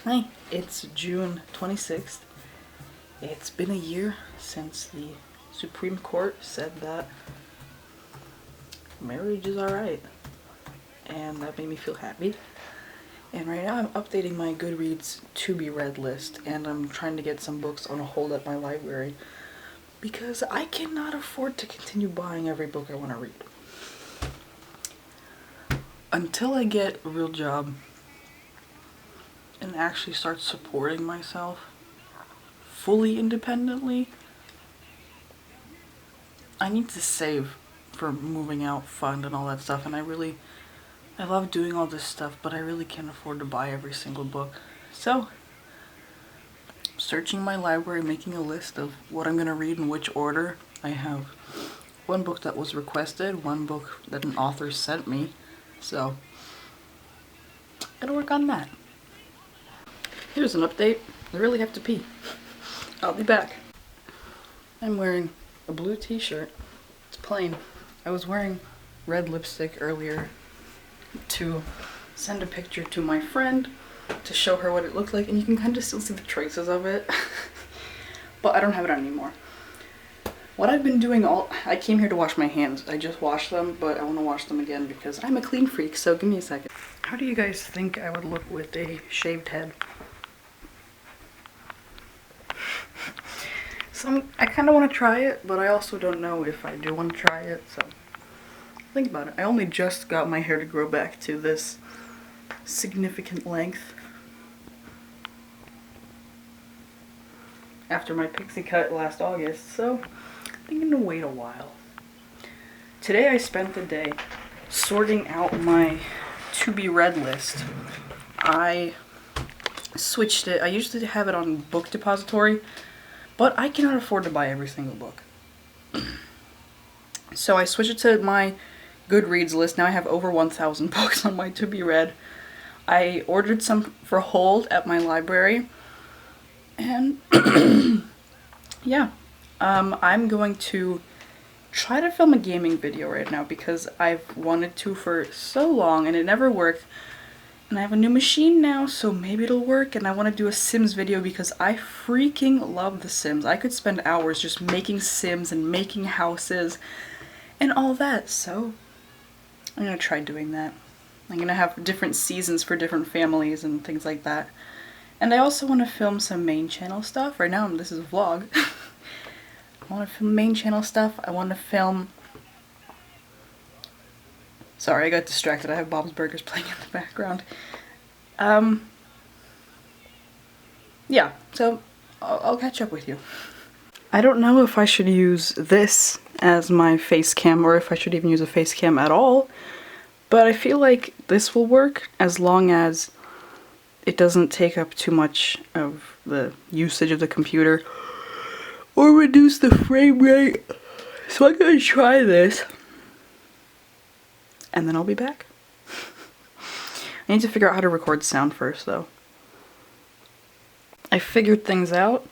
Hi, it's June 26th. It's been a year since the Supreme Court said that marriage is alright, and that made me feel happy. And right now I'm updating my Goodreads to be read list, and I'm trying to get some books on hold at my library because I cannot afford to continue buying every book I want to read. Until I get a real job and actually start supporting myself fully independently, I need to save for moving out fund and all that stuff, and I love doing all this stuff, but I really can't afford to buy every single book. So, searching my library, making a list of what I'm gonna read in which order. I have one book that was requested, one book that an author sent me, so gotta work on that. Here's an update. I really have to pee. I'll be back. I'm wearing a blue t-shirt. It's plain. I was wearing red lipstick earlier to send a picture to my friend to show her what it looked like, and you can kind of still see the traces of it. But I don't have it on anymore. What I've been doing I came here to wash my hands. I just washed them, but I want to wash them again because I'm a clean freak, so give me a second. How do you guys think I would look with a shaved head? So I kind of want to try it, but I also don't know if I do want to try it, so think about it. I only just got my hair to grow back to this significant length after my pixie cut last August, so I'm going to wait a while. Today I spent the day sorting out my to-be read list. I switched it. I usually have it on Book Depository, but I cannot afford to buy every single book. So I switched it to my Goodreads list. Now I have over 1,000 books on my to-be read. I ordered some for hold at my library, and yeah, I'm going to try to film a gaming video right now because I've wanted to for so long and it never worked. And I have a new machine now, so maybe it'll work. And I want to do a Sims video because I freaking love The Sims. I could spend hours just making Sims and making houses and all that. So I'm going to try doing that. I'm going to have different seasons for different families and things like that. And I also want to film some main channel stuff. Right now, this is a vlog. I want to film main channel stuff. I want to film... Sorry, I got distracted. I have Bob's Burgers playing in the background. Yeah, so I'll catch up with you. I don't know if I should use this as my face cam or if I should even use a face cam at all, but I feel like this will work as long as it doesn't take up too much of the usage of the computer or reduce the frame rate. So I'm gonna try this and then I'll be back. I need to figure out how to record sound first though. I figured things out.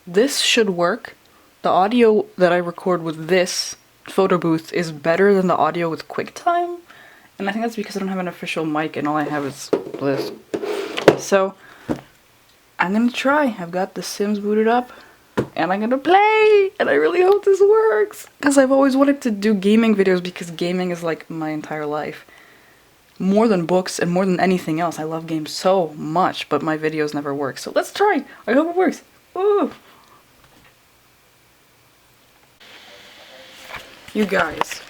This should work. The audio that I record with this photo booth is better than the audio with QuickTime. And I think that's because I don't have an official mic and all I have is this. So, I'm gonna try. I've got The Sims booted up, and I'm gonna play! And I really hope this works! Because I've always wanted to do gaming videos because gaming is like my entire life. More than books and more than anything else. I love games so much, but my videos never work. So let's try! I hope it works! Woo! You guys.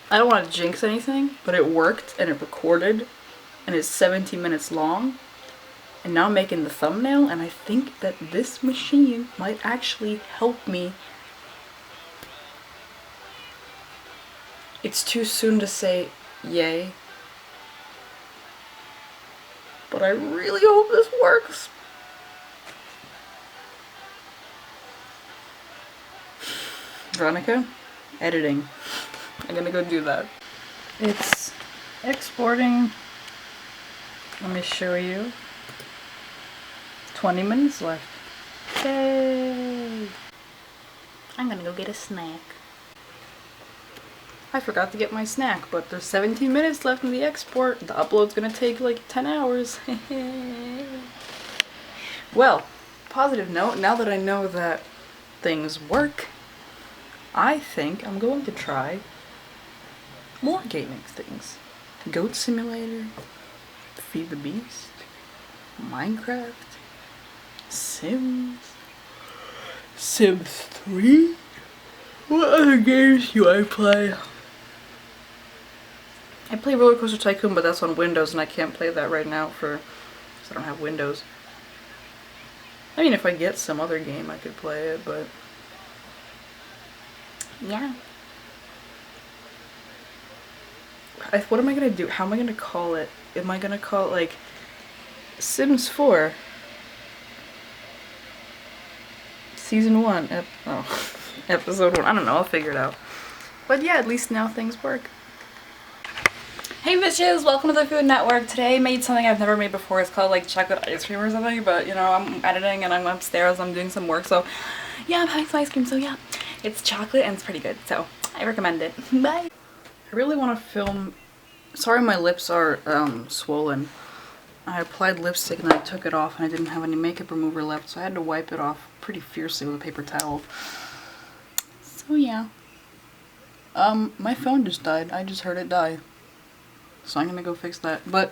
I don't want to jinx anything, but it worked and it recorded. And it's 17 minutes long, and now I'm making the thumbnail, and I think that this machine might actually help me. It's too soon to say yay, but I really hope this works. Veronica, editing. I'm gonna go do that. It's exporting. Let me show you. 20 minutes left. Yay! I'm gonna go get a snack. I forgot to get my snack, but there's 17 minutes left in the export. The upload's gonna take like 10 hours. Well, positive note, now that I know that things work, I think I'm going to try more gaming things. Goat Simulator, Feed the Beast, Minecraft, Sims 3? What other games do I play? I play Roller Coaster Tycoon, but that's on Windows and I can't play that right now because I don't have Windows. I mean, if I get some other game I could play it, but yeah. What am I gonna do? How am I gonna call it? Am I gonna call it like Sims 4 Season 1, Episode 1? I don't know, I'll figure it out. But yeah, at least now things work. Hey bitches, welcome to the Food Network. Today I made something I've never made before. It's called like chocolate ice cream or something, but you know, I'm editing and I'm upstairs, I'm doing some work, so yeah, I'm having some ice cream, so yeah. It's chocolate and it's pretty good, so I recommend it. Bye! I really want to film. Sorry my lips are swollen. I applied lipstick and then I took it off and I didn't have any makeup remover left, so I had to wipe it off pretty fiercely with a paper towel. So yeah. My phone just died. I just heard it die. So I'm gonna go fix that. But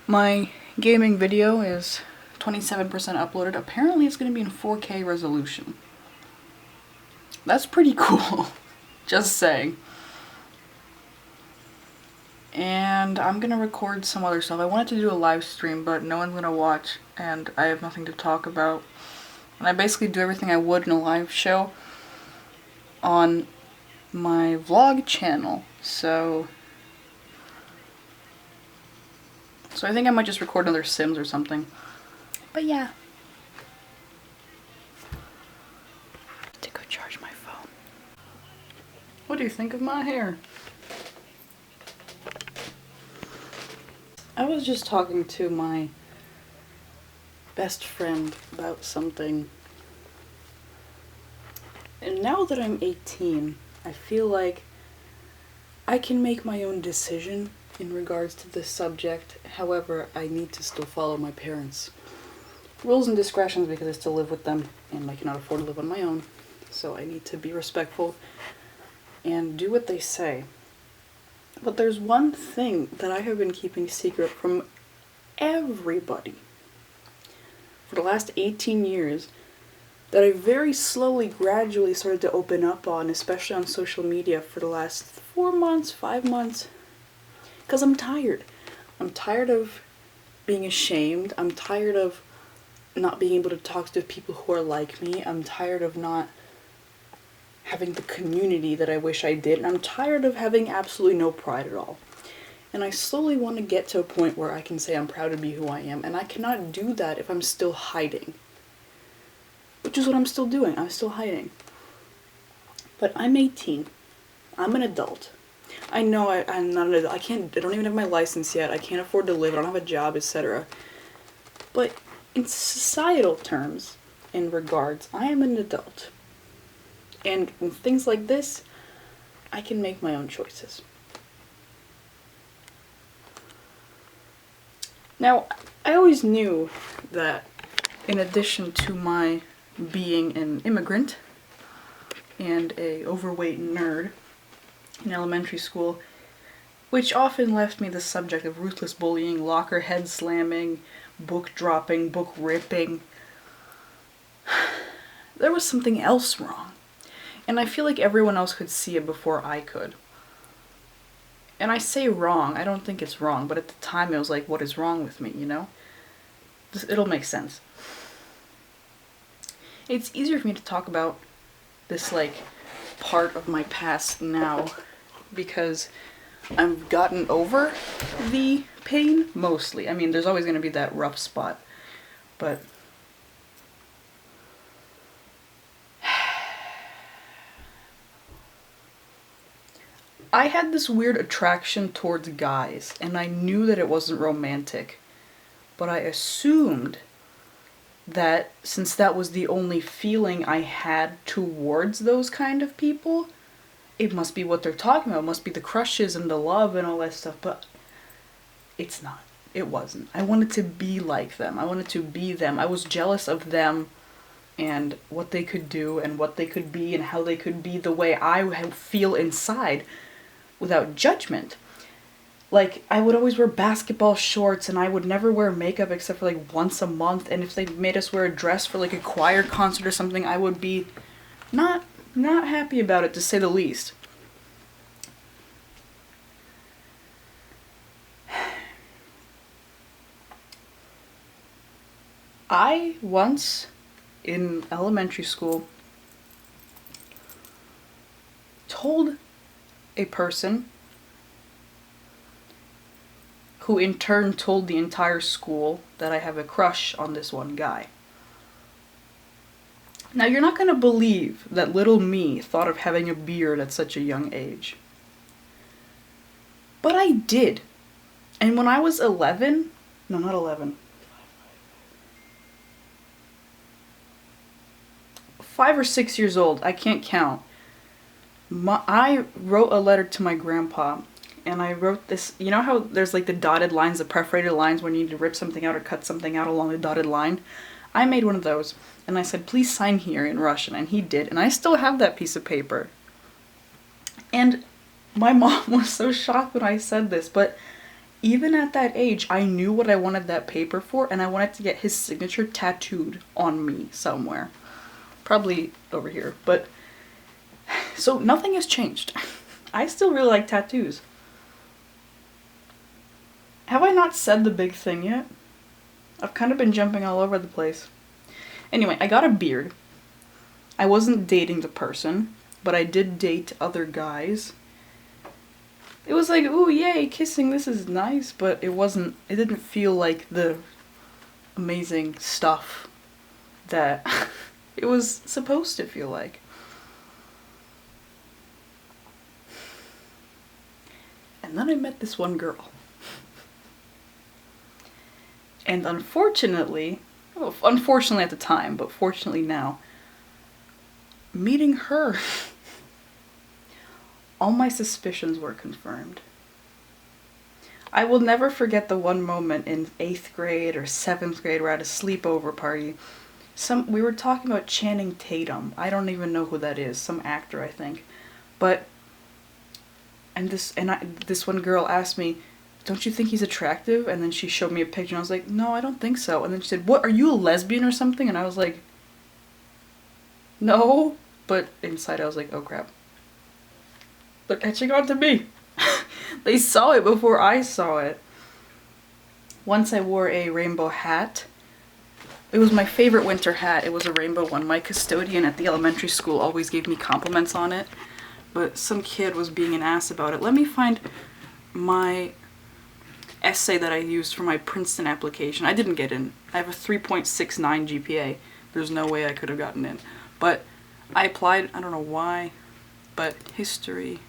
my gaming video is 27% uploaded. Apparently it's gonna be in 4K resolution. That's pretty cool. Just saying. And I'm gonna record some other stuff. I wanted to do a live stream, but no one's gonna watch, and I have nothing to talk about. And I basically do everything I would in a live show on my vlog channel. So I think I might just record another Sims or something. But yeah. To go charge my phone. What do you think of my hair? I was just talking to my best friend about something. And now that I'm 18, I feel like I can make my own decision in regards to this subject. However, I need to still follow my parents' rules and discretions because I still live with them and I cannot afford to live on my own. So I need to be respectful and do what they say. But there's one thing that I have been keeping secret from everybody for the last 18 years that I very slowly, gradually started to open up on, especially on social media for the last 4 months, 5 months. Because I'm tired. I'm tired of being ashamed. I'm tired of not being able to talk to people who are like me. I'm tired of not having the community that I wish I did. And I'm tired of having absolutely no pride at all. And I slowly want to get to a point where I can say I'm proud to be who I am. And I cannot do that if I'm still hiding. Which is what I'm still doing. I'm still hiding. But I'm 18. I'm an adult. I know I'm not an adult. I don't even have my license yet. I can't afford to live. I don't have a job, etc. But in societal terms, in regards, I am an adult. And in things like this, I can make my own choices. Now, I always knew that in addition to my being an immigrant and a overweight nerd in elementary school, which often left me the subject of ruthless bullying, locker head slamming, book dropping, book ripping, there was something else wrong. And I feel like everyone else could see it before I could. And I say wrong, I don't think it's wrong, but at the time it was like, what is wrong with me, you know? It'll make sense. It's easier for me to talk about this, like, part of my past now because I've gotten over the pain, mostly. I mean, there's always going to be that rough spot, but I had this weird attraction towards guys, and I knew that it wasn't romantic, but I assumed that since that was the only feeling I had towards those kind of people, it must be what they're talking about. It must be the crushes and the love and all that stuff. But it's not. It wasn't. I wanted to be like them. I wanted to be them. I was jealous of them and what they could do and what they could be and how they could be the way I feel inside without judgment. Like, I would always wear basketball shorts and I would never wear makeup except for like once a month. And if they made us wear a dress for like a choir concert or something, I would be not happy about it, to say the least. I once, in elementary school, told a person who in turn told the entire school that I have a crush on this one guy. Now, you're not going to believe that little me thought of having a beard at such a young age. But I did. And when I was 11, no, not 11, 5 or 6 years old, I can't count, I wrote a letter to my grandpa. And I wrote this, you know how there's like the dotted lines, the perforated lines when you need to rip something out or cut something out along the dotted line? I made one of those, and I said, please sign here in Russian, and he did, and I still have that piece of paper. And my mom was so shocked when I said this, but even at that age, I knew what I wanted that paper for, and I wanted to get his signature tattooed on me somewhere. Probably over here, but, so nothing has changed. I still really like tattoos. Have I not said the big thing yet? I've kind of been jumping all over the place. Anyway, I got a beard. I wasn't dating the person, but I did date other guys. It was like, ooh, yay, kissing, this is nice, but it didn't feel like the amazing stuff that it was supposed to feel like. And then I met this one girl. And unfortunately at the time, but fortunately now, meeting her, all my suspicions were confirmed. I will never forget the one moment in 8th grade or 7th grade, we're at a sleepover party. We were talking about Channing Tatum. I don't even know who that is, some actor I think. But, this one girl asked me, don't you think he's attractive? And then she showed me a picture and I was like, no, I don't think so. And then she said, what, are you a lesbian or something? And I was like, no. But inside I was like, oh crap. They're catching on to me. They saw it before I saw it. Once I wore a rainbow hat. It was my favorite winter hat. It was a rainbow one. My custodian at the elementary school always gave me compliments on it. But some kid was being an ass about it. Let me find my essay that I used for my Princeton application. I didn't get in. I have a 3.69 GPA. There's no way I could have gotten in. But I applied, I don't know why, but history,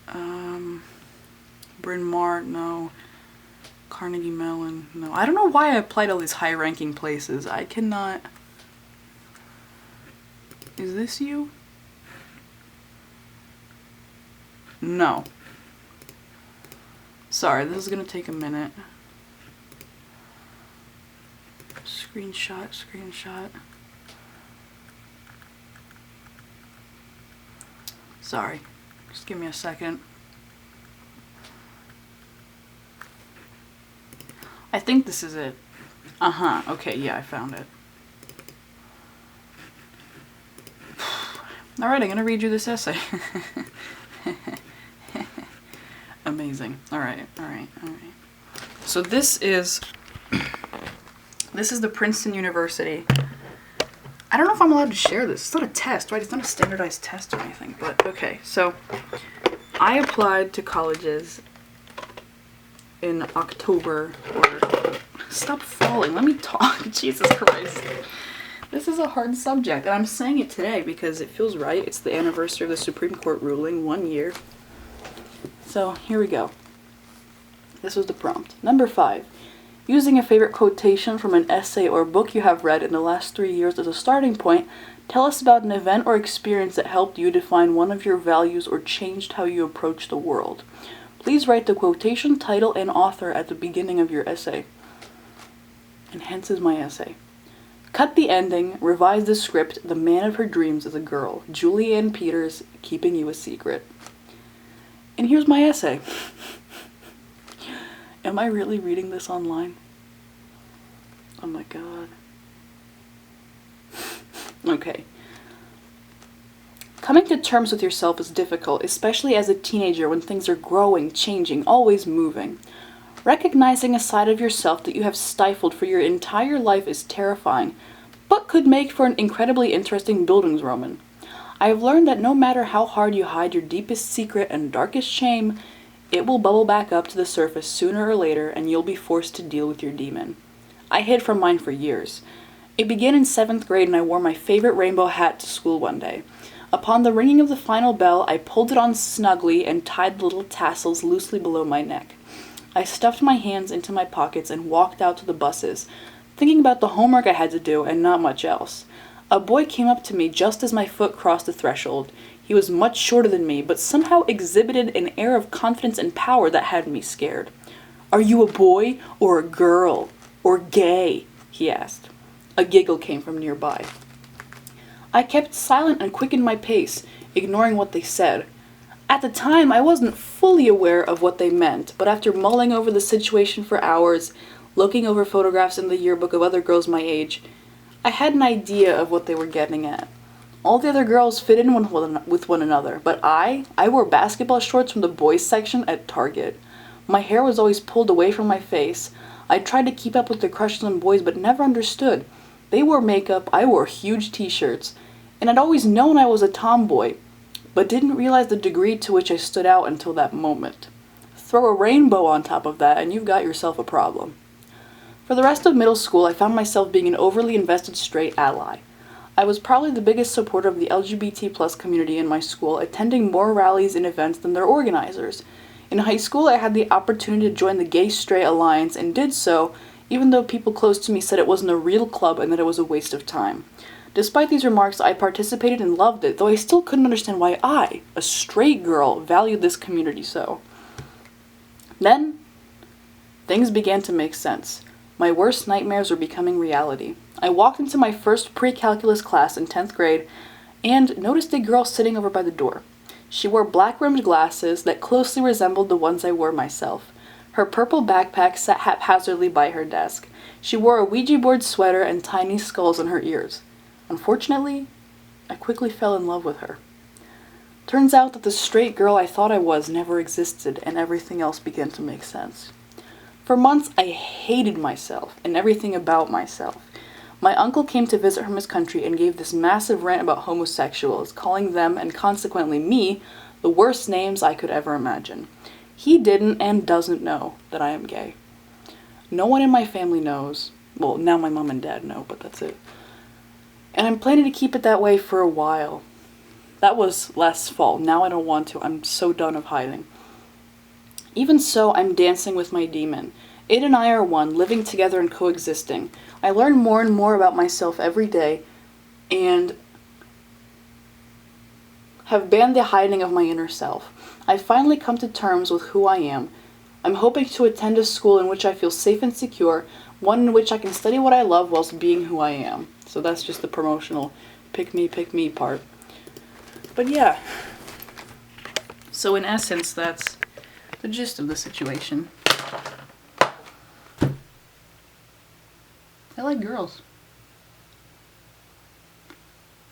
Bryn Mawr, no, Carnegie Mellon, no. I don't know why I applied all these high-ranking places. I cannot. Is this you? No. Sorry, this is gonna take a minute. Screenshot. Sorry, just give me a second. I think this is it. Okay, yeah, I found it. Alright, I'm gonna read you this essay. Amazing. Alright. So this is the Princeton University. I don't know if I'm allowed to share this. It's not a test, right? It's not a standardized test or anything, but okay. So I applied to colleges in October, or stop falling, let me talk. Jesus Christ. This is a hard subject, and I'm saying it today because it feels right. It's the anniversary of the Supreme Court ruling, 1 year. So here we go. This was the prompt. Number 5. Using a favorite quotation from an essay or book you have read in the last 3 years as a starting point, Tell us about an event or experience that helped you define one of your values or changed how you approach the world. Please write the quotation, title, and author at the beginning of your essay. And hence is my essay. Cut the ending, revise the script, the man of her dreams is a girl. Julie Ann Peters, keeping you a secret. And here's my essay. Am I really reading this online? Oh my god. Okay. Coming to terms with yourself is difficult, especially as a teenager when things are growing, changing, always moving. Recognizing a side of yourself that you have stifled for your entire life is terrifying, but could make for an incredibly interesting Bildungsroman. I have learned that no matter how hard you hide your deepest secret and darkest shame, it will bubble back up to the surface sooner or later and you'll be forced to deal with your demon. I hid from mine for years. It began in 7th grade and I wore my favorite rainbow hat to school one day. Upon the ringing of the final bell, I pulled it on snugly and tied the little tassels loosely below my neck. I stuffed my hands into my pockets and walked out to the buses, thinking about the homework I had to do and not much else. A boy came up to me just as my foot crossed the threshold. He was much shorter than me, but somehow exhibited an air of confidence and power that had me scared. "Are you a boy or a girl? Or gay?" he asked. A giggle came from nearby. I kept silent and quickened my pace, ignoring what they said. At the time, I wasn't fully aware of what they meant, but after mulling over the situation for hours, looking over photographs in the yearbook of other girls my age, I had an idea of what they were getting at. All the other girls fit in with one another, but I wore basketball shorts from the boys section at Target. My hair was always pulled away from my face. I tried to keep up with their crushes on boys, but never understood. They wore makeup, I wore huge t-shirts, and I'd always known I was a tomboy, but didn't realize the degree to which I stood out until that moment. Throw a rainbow on top of that, and you've got yourself a problem. For the rest of middle school, I found myself being an overly invested straight ally. I was probably the biggest supporter of the LGBT+ community in my school, attending more rallies and events than their organizers. In high school, I had the opportunity to join the Gay Straight Alliance and did so, even though people close to me said it wasn't a real club and that it was a waste of time. Despite these remarks, I participated and loved it, though I still couldn't understand why I, a straight girl, valued this community so. Then, things began to make sense. My worst nightmares were becoming reality. I walked into my first pre-calculus class in 10th grade and noticed a girl sitting over by the door. She wore black-rimmed glasses that closely resembled the ones I wore myself. Her purple backpack sat haphazardly by her desk. She wore a Ouija board sweater and tiny skulls in her ears. Unfortunately, I quickly fell in love with her. Turns out that the straight girl I thought I was never existed, and everything else began to make sense. For months, I hated myself and everything about myself. My uncle came to visit from his country and gave this massive rant about homosexuals, calling them, and consequently me, the worst names I could ever imagine. He didn't and doesn't know that I am gay. No one in my family knows. Well, now my mom and dad know, but that's it. And I'm planning to keep it that way for a while. That was last fall. Now I don't want to. I'm so done of hiding. Even so, I'm dancing with my demon. It and I are one, living together and coexisting. I learn more and more about myself every day and have banned the hiding of my inner self. I finally come to terms with who I am. I'm hoping to attend a school in which I feel safe and secure, one in which I can study what I love whilst being who I am. So that's just the promotional pick me part. But yeah. So in essence, that's the gist of the situation. I like girls.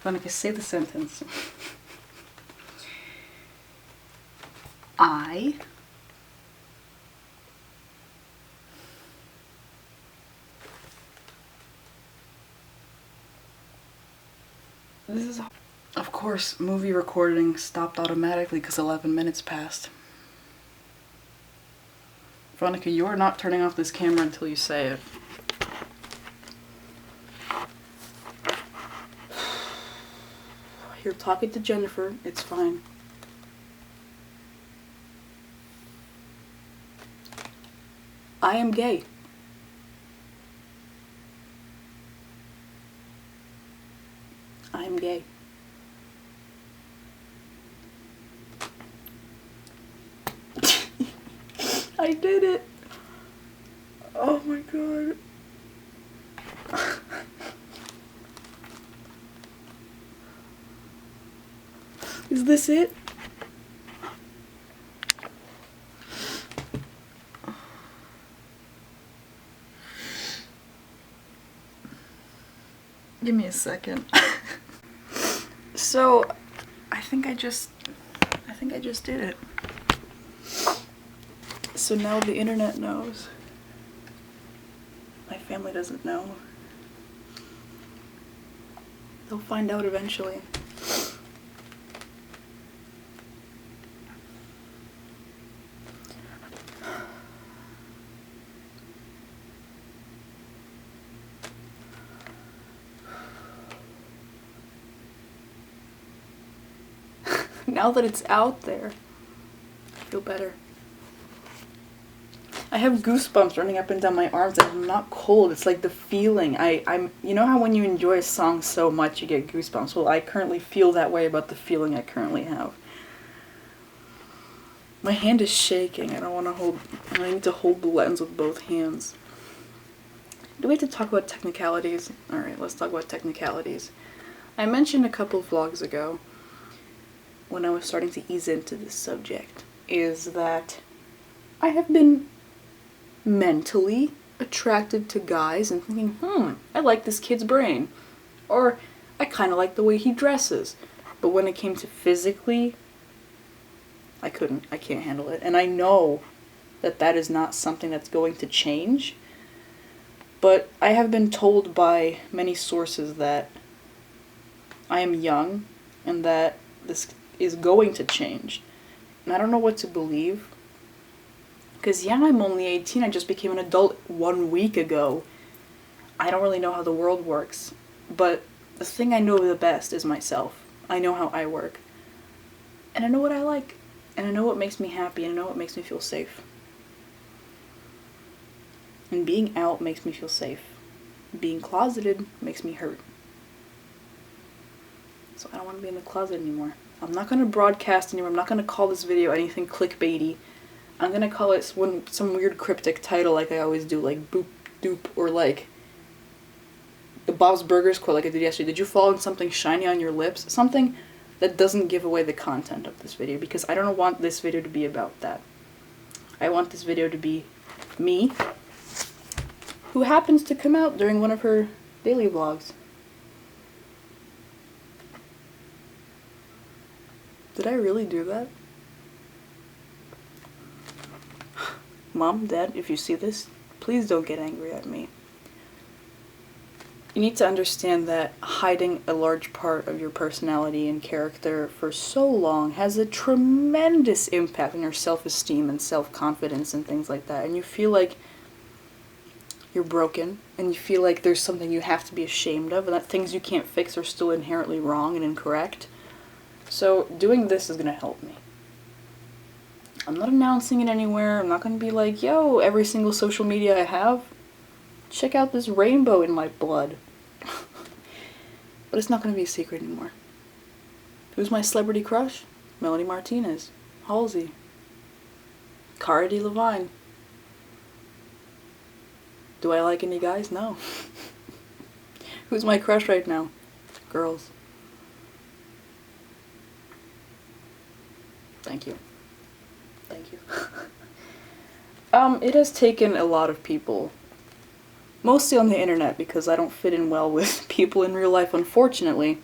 Veronica, say the sentence. This is... Of course, movie recording stopped automatically because 11 minutes passed. Veronica, you are not turning off this camera until you say it. You're talking to Jennifer, it's fine. I am gay. I'm gay. I did it. Oh my god. Is this it? Give me a second. So, I think I just did it. So now the internet knows. My family doesn't know. They'll find out eventually. Now that it's out there, I feel better. I have goosebumps running up and down my arms, and I'm not cold. It's like the feeling. I'm you know how when you enjoy a song so much you get goosebumps? Well, I currently feel that way about the feeling I currently have. My hand is shaking. I need to hold the lens with both hands. Do we have to talk about technicalities? Alright, let's talk about technicalities. I mentioned a couple of vlogs ago, when I was starting to ease into this subject, is that I have been mentally attracted to guys and thinking, I like this kid's brain. Or, I kind of like the way he dresses. But when it came to physically, I can't handle it. And I know that that is not something that's going to change. But I have been told by many sources that I am young and that this is going to change. And I don't know what to believe. Because yeah, I'm only 18, I just became an adult 1 week ago. I don't really know how the world works. But the thing I know the best is myself. I know how I work. And I know what I like. And I know what makes me happy, and I know what makes me feel safe. And being out makes me feel safe. Being closeted makes me hurt. So I don't want to be in the closet anymore. I'm not going to broadcast anymore. I'm not going to call this video anything clickbaity. I'm going to call it some weird cryptic title like I always do, like boop doop, or like the Bob's Burgers quote like I did yesterday. Did you fall in something shiny on your lips? Something that doesn't give away the content of this video, because I don't want this video to be about that. I want this video to be me, who happens to come out during one of her daily vlogs. Did I really do that? Mom, Dad, if you see this, please don't get angry at me. You need to understand that hiding a large part of your personality and character for so long has a tremendous impact on your self-esteem and self-confidence and things like that. And you feel like you're broken, and you feel like there's something you have to be ashamed of, and that things you can't fix are still inherently wrong and incorrect. So doing this is going to help me. I'm not announcing it anywhere. I'm not going to be like, yo, every single social media I have, check out this rainbow in my blood. But it's not going to be a secret anymore. Who's my celebrity crush? Melanie Martinez, Halsey, Cara Delevingne. Do I like any guys? No. Who's my crush right now? Girls. Thank you. Thank you. It has taken a lot of people, mostly on the internet, because I don't fit in well with people in real life, unfortunately.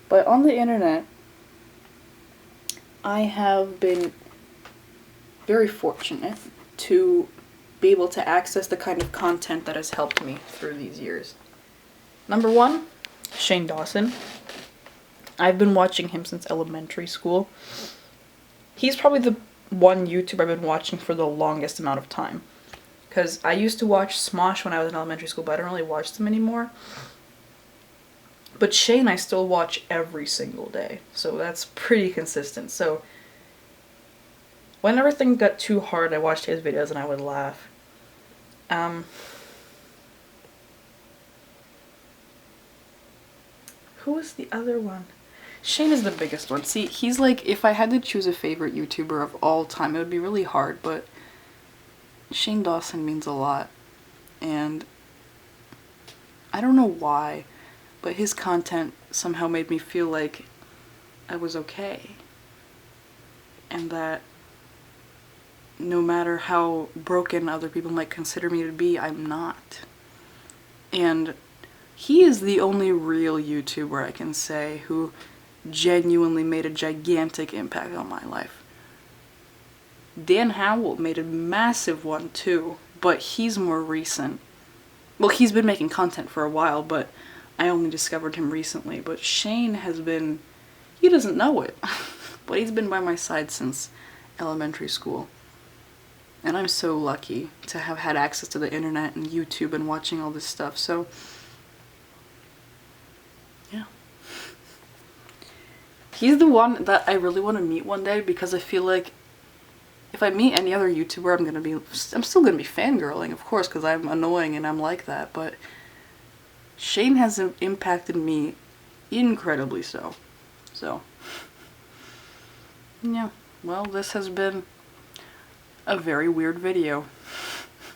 But on the internet, I have been very fortunate to be able to access the kind of content that has helped me through these years. Number one, Shane Dawson. I've been watching him since elementary school. He's probably the one YouTuber I've been watching for the longest amount of time. Because I used to watch Smosh when I was in elementary school, but I don't really watch them anymore. But Shane I still watch every single day, so that's pretty consistent. So whenever things got too hard, I watched his videos and I would laugh. Who was the other one? Shane is the biggest one. See, he's like, if I had to choose a favorite YouTuber of all time, it would be really hard, but Shane Dawson means a lot. And I don't know why, but his content somehow made me feel like I was okay. And that no matter how broken other people might consider me to be, I'm not. And he is the only real YouTuber I can say who genuinely made a gigantic impact on my life. Dan Howell made a massive one too, but he's more recent. Well, he's been making content for a while, but I only discovered him recently. But Shane has been, he doesn't know it, but he's been by my side since elementary school. And I'm so lucky to have had access to the internet and YouTube and watching all this stuff, so yeah. He's the one that I really want to meet one day, because I feel like if I meet any other YouTuber, I'm still gonna be fangirling, of course, because I'm annoying and I'm like that, but Shane has impacted me incredibly so. So, yeah. Well, this has been a very weird video.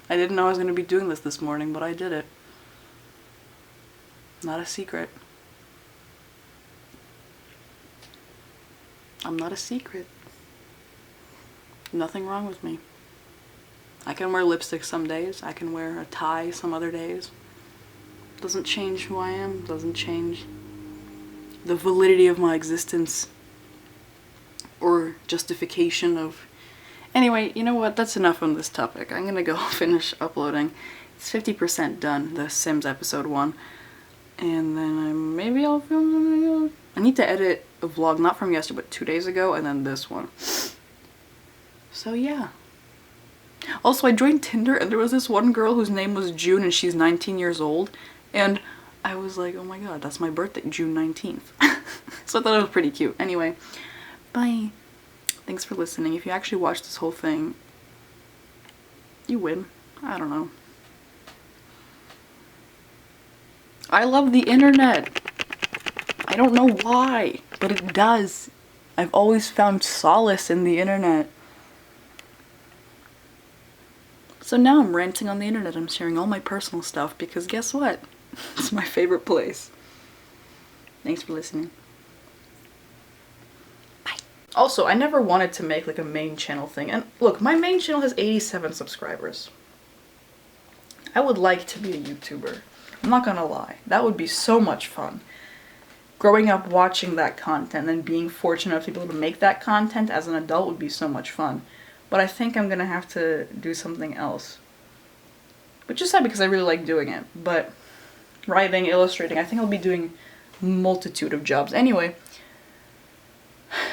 I didn't know I was going to be doing this morning, but I did it. Not a secret. I'm not a secret. Nothing wrong with me. I can wear lipstick some days. I can wear a tie some other days. Doesn't change who I am. Doesn't change the validity of my existence or justification of... Anyway, you know what? That's enough on this topic. I'm gonna go finish uploading. It's 50% done, the Sims episode 1. And then maybe I'll film something else. I need to edit a vlog, not from yesterday, but 2 days ago, and then this one. So yeah. Also, I joined Tinder, and there was this one girl whose name was June, and she's 19 years old. And I was like, oh my god, that's my birthday, June 19th. So I thought it was pretty cute. Anyway, bye. Thanks for listening. If you actually watched this whole thing, you win. I don't know. I love the internet. I don't know why, but it does. I've always found solace in the internet. So now I'm ranting on the internet. I'm sharing all my personal stuff because guess what? It's my favorite place. Thanks for listening. Also, I never wanted to make like a main channel thing. And look, my main channel has 87 subscribers. I would like to be a YouTuber. I'm not gonna lie. That would be so much fun. Growing up watching that content and being fortunate enough to be able to make that content as an adult would be so much fun. But I think I'm gonna have to do something else. Which is sad because I really like doing it. But writing, illustrating, I think I'll be doing a multitude of jobs. Anyway.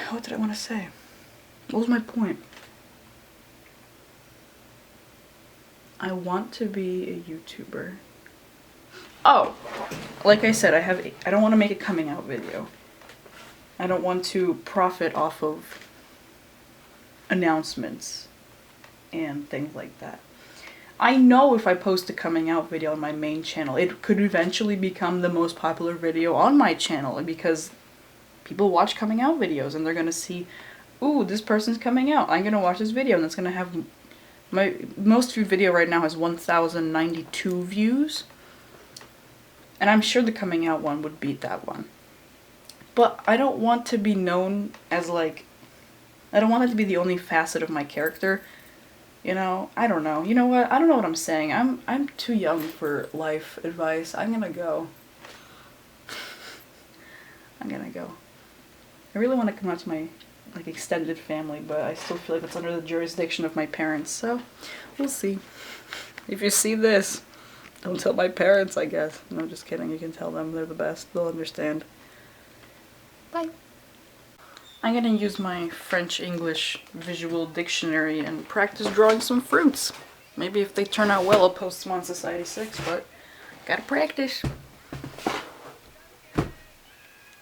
What did I want to say? What was my point? I want to be a YouTuber. Oh! Like I said, I don't want to make a coming out video. I don't want to profit off of announcements and things like that. I know if I post a coming out video on my main channel, it could eventually become the most popular video on my channel because people watch coming out videos and they're gonna see, ooh, this person's coming out. I'm gonna watch this video and it's gonna have, my most viewed video right now has 1,092 views. And I'm sure the coming out one would beat that one. But I don't want to be known as like, I don't want it to be the only facet of my character. You know, I don't know. You know what? I don't know what I'm saying. I'm too young for life advice. I'm gonna go. I'm gonna go. I really want to come out to my like extended family, but I still feel like it's under the jurisdiction of my parents, so we'll see. If you see this, don't tell my parents, I guess. No, just kidding. You can tell them. They're the best. They'll understand. Bye. I'm gonna use my French-English visual dictionary and practice drawing some fruits. Maybe if they turn out well, I'll post them on Society 6, but gotta practice.